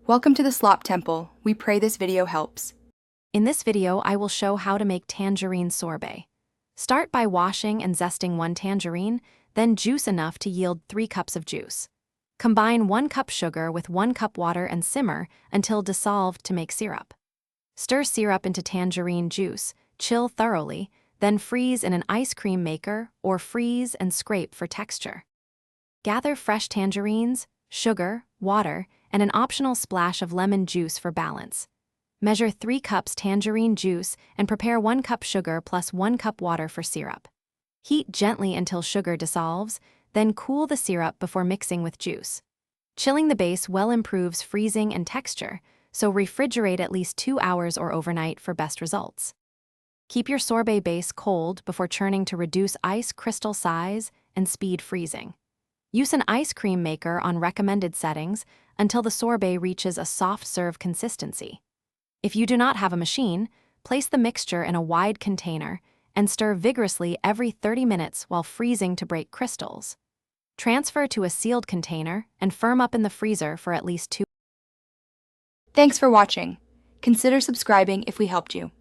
Welcome to the Slop Temple. We pray this video helps. In this video, I will show how to make tangerine sorbet. Start by washing and zesting 1 tangerine, then juice enough to yield 3 cups of juice. Combine 1 cup sugar with 1 cup water and simmer until dissolved to make syrup. Stir syrup into tangerine juice, chill thoroughly, then freeze in an ice cream maker or freeze and scrape for texture. Gather fresh tangerines, sugar, water, and an optional splash of lemon juice for balance. Measure 3 cups tangerine juice and prepare 1 cup sugar plus 1 cup water for syrup. Heat gently until sugar dissolves, then cool the syrup before mixing with juice. Chilling the base well improves freezing and texture, so refrigerate at least 2 hours or overnight for best results. Keep your sorbet base cold before churning to reduce ice crystal size and speed freezing. Use an ice cream maker on recommended settings until the sorbet reaches a soft serve consistency. If you do not have a machine, place the mixture in a wide container and stir vigorously every 30 minutes while freezing to break crystals. Transfer to a sealed container and firm up in the freezer for at least 2 Thanks for watching. Consider subscribing if we helped you.